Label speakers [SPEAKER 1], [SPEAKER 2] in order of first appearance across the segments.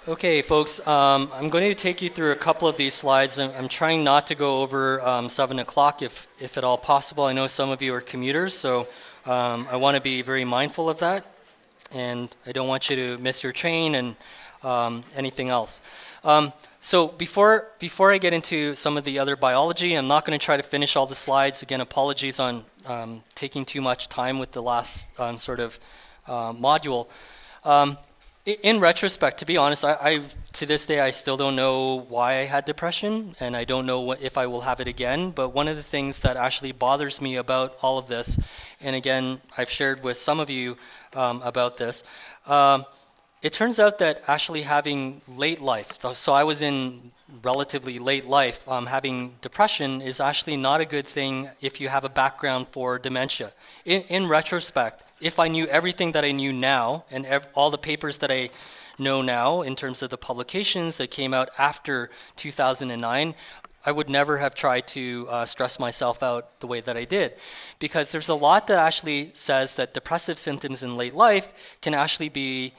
[SPEAKER 1] Okay, folks, I'm going to take you through a couple of these slides. I'm trying not to go over 7 o'clock if at all possible. I know some of you are commuters, so I want to be very mindful of that, and I don't want you to miss your train and anything else. So before I get into some of the other biology, I'm not going to try to finish all the slides. Again, apologies on taking too much time with the last sort of module. Um, in retrospect, to be honest, I to this day I still don't know why I had depression, and I don't know if I will have it again. But one of the things that actually bothers me about all of this, and again, I've shared with some of you about this. It turns out that actually having late life, so I was in relatively late life, having depression is actually not a good thing if you have a background for dementia. In retrospect, if I knew everything that I knew now and all the papers that I know now in terms of the publications that came out after 2009, I would never have tried to stress myself out the way that I did, because there's a lot that actually says that depressive symptoms in late life can actually be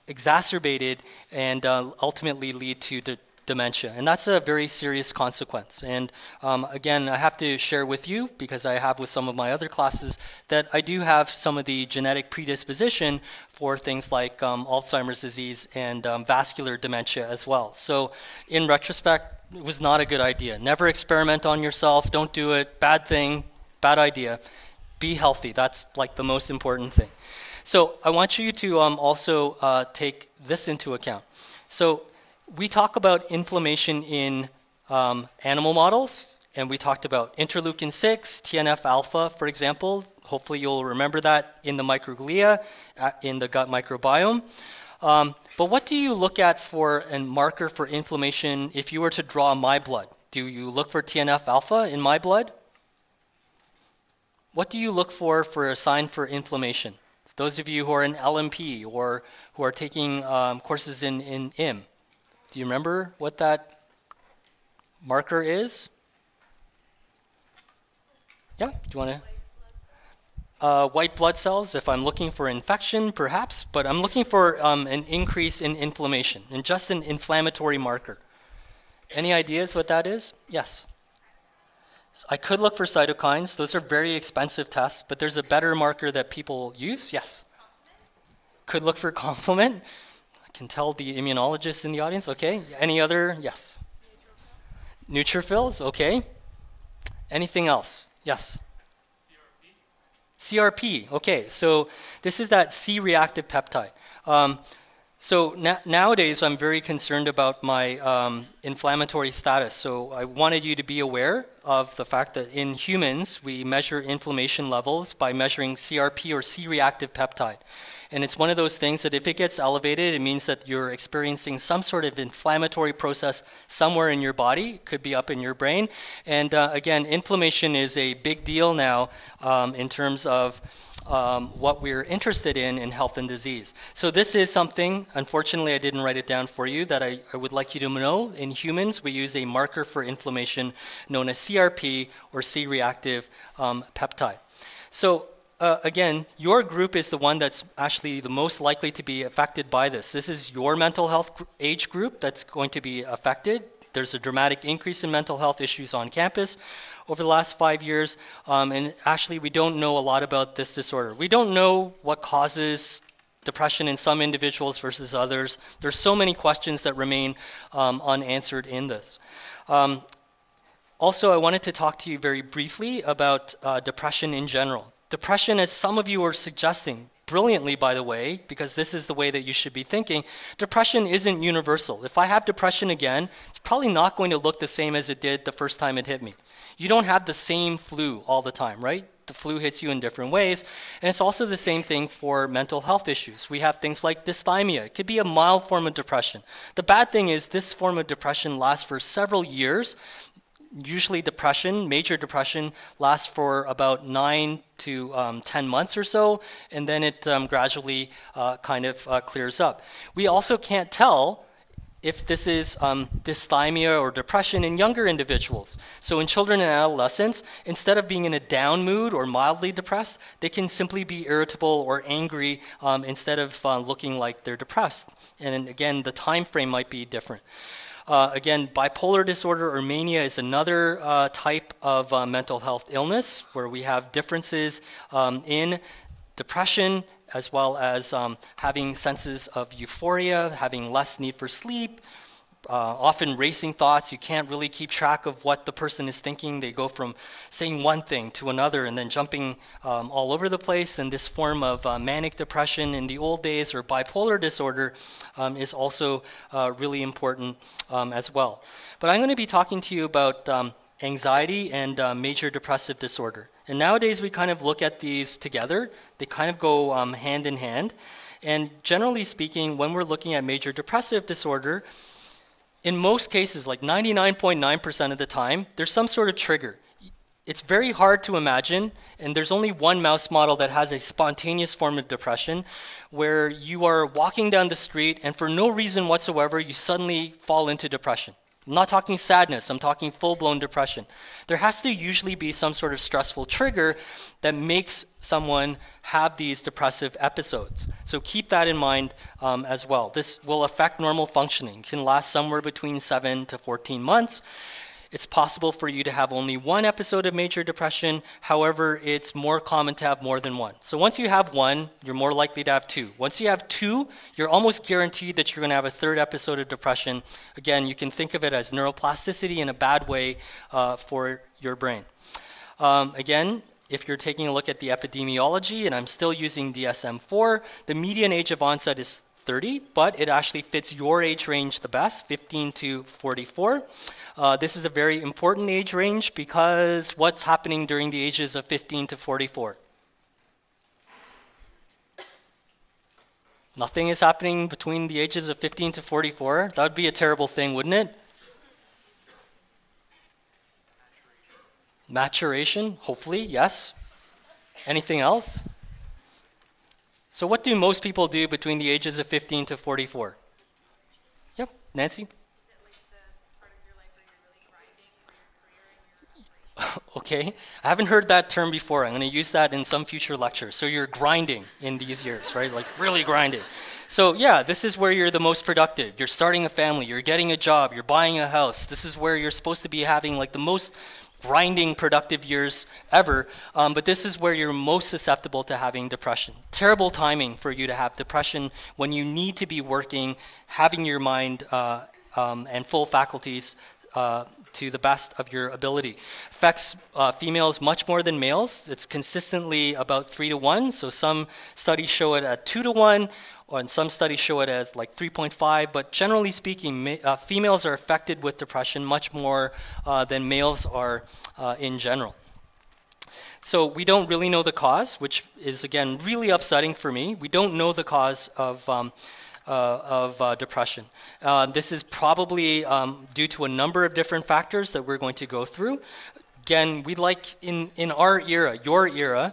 [SPEAKER 1] exacerbated and ultimately lead to dementia. And that's a very serious consequence. And again, I have to share with you, because I have with some of my other classes, that I do have some of the genetic predisposition for things like Alzheimer's disease and vascular dementia as well. So in retrospect, it was not a good idea. Never experiment on yourself. Don't do it. Bad thing, bad idea. Be healthy. That's like the most important thing. So I want you to also take this into account. So we talk about inflammation in animal models, and we talked about interleukin-6, TNF-alpha, for example. Hopefully you'll remember that in the microglia, in the gut microbiome. But what do you look at for a marker for inflammation if you were to draw my blood? Do you look for TNF-alpha in my blood? What do you look for a sign for inflammation? Those of you who are in LMP or who are taking courses in IM, do you remember what that marker is? Yeah, do you want to? White blood cells, if I'm looking for infection, perhaps, but I'm looking for an increase in inflammation, and just an inflammatory marker. Any ideas what that is? Yes. I could look for cytokines. Those are very expensive tests, but there's a better marker that people use. Yes. Could look for complement. I can tell the immunologists in the audience. Okay. Any other? Yes. Neutrophils. Okay. Anything else? Yes. CRP. Okay. So this is that C-reactive peptide. So nowadays, I'm very concerned about my inflammatory status. So I wanted you to be aware of the fact that in humans, we measure inflammation levels by measuring CRP, or C-reactive peptide. And it's one of those things that if it gets elevated, it means that you're experiencing some sort of inflammatory process somewhere in your body. It could be up in your brain. And again, inflammation is a big deal now in terms of what we're interested in health and disease. So this is something, unfortunately I didn't write it down for you, that I would like you to know. In humans, we use a marker for inflammation known as CRP, or C-reactive peptide. So again, your group is the one that's actually the most likely to be affected by this. This is your mental health age group that's going to be affected. There's a dramatic increase in mental health issues on campus over the last 5 years, and actually we don't know a lot about this disorder. We don't know what causes depression in some individuals versus others. There's so many questions that remain unanswered in this. Also, I wanted to talk to you very briefly about depression in general. Depression, as some of you are suggesting, brilliantly by the way, because this is the way that you should be thinking, depression isn't universal. If I have depression again, it's probably not going to look the same as it did the first time it hit me. You don't have the same flu all the time, right? The flu hits you in different ways, and it's also the same thing for mental health issues. We have things like dysthymia. It could be a mild form of depression. The bad thing is this form of depression lasts for several years. Usually depression, major depression, lasts for about 9 to 10 months or so, and then it gradually kind of clears up. We also can't tell if this is dysthymia or depression in younger individuals. So in children and adolescents, instead of being in a down mood or mildly depressed, they can simply be irritable or angry instead of looking like they're depressed. And again, the time frame might be different. Again, bipolar disorder or mania is another type of mental health illness where we have differences in depression as well as having senses of euphoria, having less need for sleep, often racing thoughts. You can't really keep track of what the person is thinking. They go from saying one thing to another and then jumping all over the place. And this form of manic depression in the old days or bipolar disorder is also really important as well. But I'm going to be talking to you about anxiety and major depressive disorder. And nowadays we kind of look at these together. They kind of go hand in hand. And generally speaking, when we're looking at major depressive disorder, in most cases, like 99.9% of the time, there's some sort of trigger. It's very hard to imagine, and there's only one mouse model that has a spontaneous form of depression where you are walking down the street and for no reason whatsoever, you suddenly fall into depression. I'm not talking sadness, I'm talking full-blown depression. There has to usually be some sort of stressful trigger that makes someone have these depressive episodes. So keep that in mind as well. This will affect normal functioning. It can last somewhere between 7 to 14 months. It's possible for you to have only one episode of major depression. However, it's more common to have more than one. So once you have one, you're more likely to have two. Once you have two, you're almost guaranteed that you're going to have a third episode of depression. Again, you can think of it as neuroplasticity in a bad way for your brain. Again, if you're taking a look at the epidemiology, and I'm still using DSM-4, the median age of onset is 30, but it actually fits your age range the best, 15 to 44. This is a very important age range because what's happening during the ages of 15 to 44? Nothing is happening between the ages of 15 to 44. That would be a terrible thing, wouldn't it? Maturation, hopefully, yes. Anything else? So what do most people do between the ages of 15 to 44? Yep, Nancy? Okay, I haven't heard that term before. I'm going to use that in some future lecture. So you're grinding in these years, right? Like really grinding. So yeah, this is where you're the most productive. You're starting a family, you're getting a job, you're buying a house. This is where you're supposed to be having like the most grinding productive years ever. But this is where you're most susceptible to having depression. Terrible timing for you to have depression when you need to be working, having your mind and full faculties to the best of your ability. Affects females much more than males. It's consistently about 3 to 1. So some studies show it at 2 to 1, and some studies show it as like 3.5. But generally speaking, females are affected with depression much more than males are in general. So we don't really know the cause, which is again really upsetting for me. We don't know the cause of depression. This is probably due to a number of different factors that we're going to go through. Again, we like in our era, your era,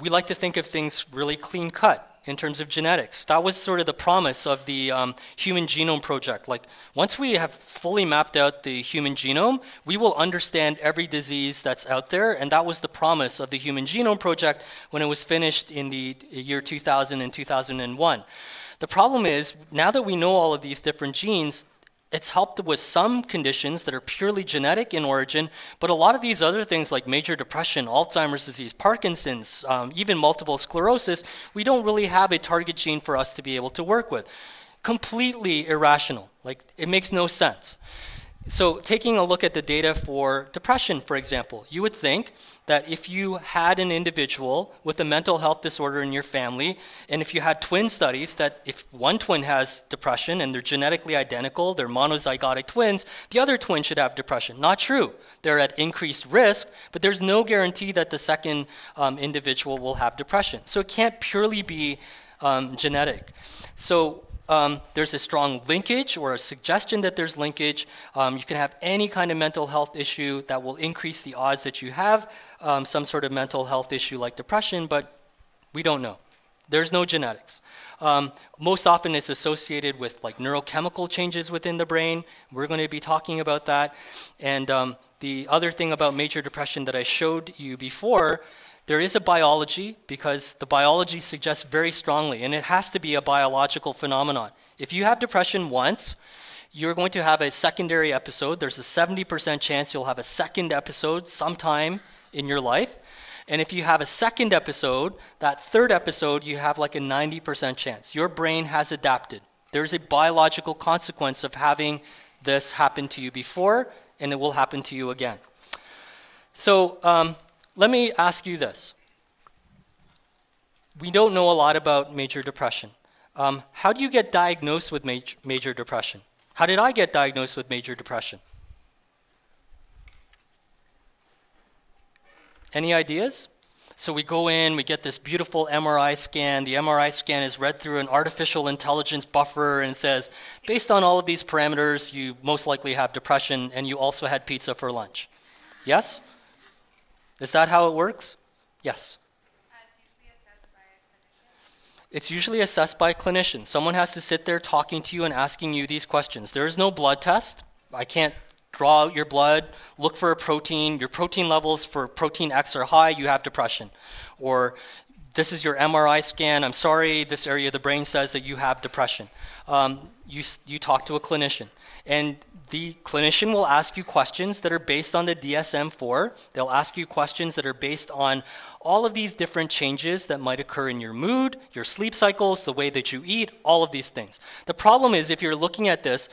[SPEAKER 1] we like to think of things really clean cut in terms of genetics. That was sort of the promise of the Human Genome Project. Like once we have fully mapped out the human genome, we will understand every disease that's out there, and that was the promise of the Human Genome Project when it was finished in the year 2000 and 2001. The problem is, now that we know all of these different genes, it's helped with some conditions that are purely genetic in origin, but a lot of these other things like major depression, Alzheimer's disease, Parkinson's, even multiple sclerosis, we don't really have a target gene for us to be able to work with. Completely irrational. Like, it makes no sense. So taking a look at the data for depression, for example, you would think that if you had an individual with a mental health disorder in your family, and if you had twin studies, that if one twin has depression and they're genetically identical, they're monozygotic twins, the other twin should have depression. Not true. They're at increased risk, but there's no guarantee that the second individual will have depression. So it can't purely be genetic. So there's a strong linkage or a suggestion that there's linkage. You can have any kind of mental health issue that will increase the odds that you have some sort of mental health issue like depression, but we don't know. There's no genetics. Most often it's associated with like neurochemical changes within the brain. We're going to be talking about that. And the other thing about major depression that I showed you before, there is a biology, because the biology suggests very strongly, and it has to be a biological phenomenon. If you have depression once, you're going to have a secondary episode. There's a 70% chance you'll have a second episode sometime in your life. And if you have a second episode, that third episode, you have like a 90% chance. Your brain has adapted. There's a biological consequence of having this happen to you before, and it will happen to you again. So let me ask you this. We don't know a lot about major depression. How do you get diagnosed with major depression? How did I get diagnosed with major depression? Any ideas? So we go in, we get this beautiful MRI scan. The MRI scan is read through an artificial intelligence buffer and says, based on all of these parameters, you most likely have depression, and you also had pizza for lunch. Yes? Is that how it works? Yes. It's usually assessed by a clinician. Someone has to sit there talking to you and asking you these questions. There is no blood test. I can't draw out your blood, look for a protein. Your protein levels for protein X are high, you have depression. Or this is your MRI scan. I'm sorry, this area of the brain says that you have depression. You talk to a clinician. And the clinician will ask you questions that are based on the DSM-4. They'll ask you questions that are based on all of these different changes that might occur in your mood, your sleep cycles, the way that you eat, all of these things. The problem is, if you're looking at this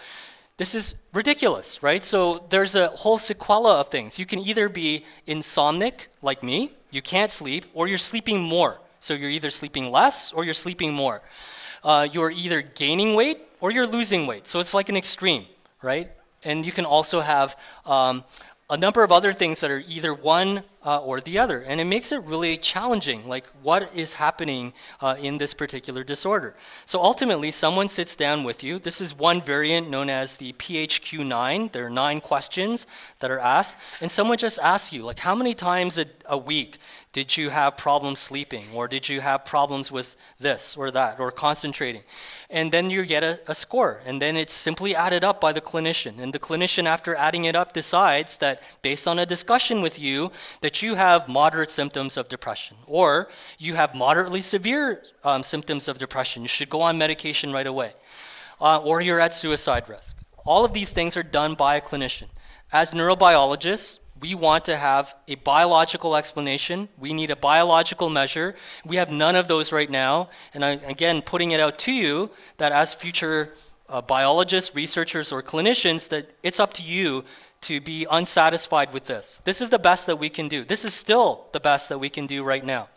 [SPEAKER 1] is ridiculous, right? So there's a whole sequela of things. You can either be insomnic, like me, you can't sleep, or you're sleeping more. So you're either sleeping less or you're sleeping more. You're either gaining weight or you're losing weight. So it's like an extreme, right? And you can also have a number of other things that are either one or the other. And it makes it really challenging, like what is happening in this particular disorder. So ultimately, someone sits down with you. This is one variant known as the PHQ-9. There are 9 questions that are asked. And someone just asks you, like, how many times a week did you have problems sleeping? Or did you have problems with this or that, or concentrating? And then you get a score. And then it's simply added up by the clinician. And the clinician, after adding it up, decides that based on a discussion with you, that you have moderate symptoms of depression, or you have moderately severe symptoms of depression. You should go on medication right away. Or you're at suicide risk. All of these things are done by a clinician. As neurobiologists, we want to have a biological explanation. We need a biological measure. We have none of those right now. And again, putting it out to you that as future biologists, researchers, or clinicians, that it's up to you to be unsatisfied with this. This is the best that we can do. This is still the best that we can do right now.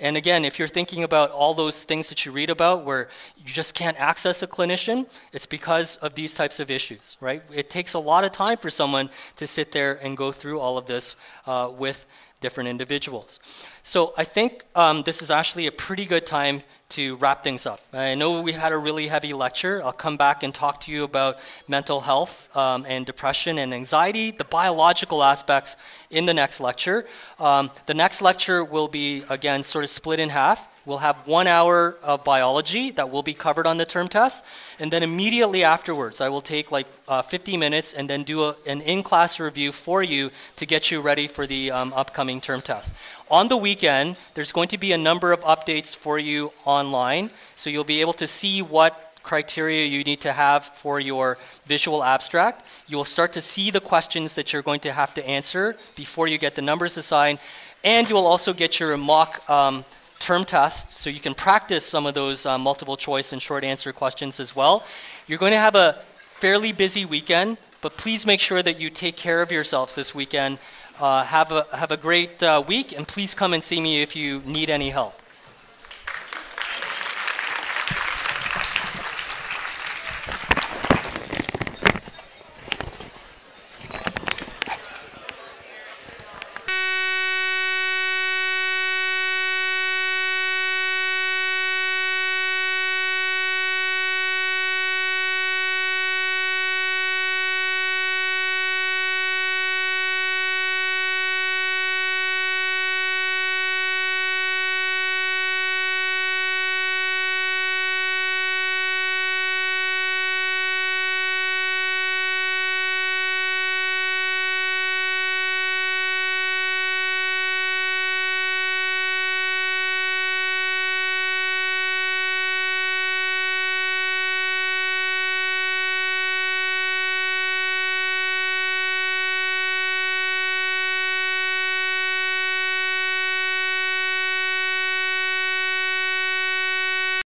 [SPEAKER 1] And again, if you're thinking about all those things that you read about where you just can't access a clinician, it's because of these types of issues, right? It takes a lot of time for someone to sit there and go through all of this with different individuals. So I think this is actually a pretty good time to wrap things up. I know we had a really heavy lecture. I'll come back and talk to you about mental health and depression and anxiety, the biological aspects in the next lecture. The next lecture will be, again, sort of split in half. We'll have 1 hour of biology that will be covered on the term test. And then immediately afterwards, I will take like 50 minutes and then do an in-class review for you to get you ready for the upcoming term test. On the weekend, there's going to be a number of updates for you online. So you'll be able to see what criteria you need to have for your visual abstract. You will start to see the questions that you're going to have to answer before you get the numbers assigned. And you will also get your mock term test, so you can practice some of those multiple choice and short answer questions as well. You're going to have a fairly busy weekend, but please make sure that you take care of yourselves this weekend. Have a great week, and please come and see me if you need any help.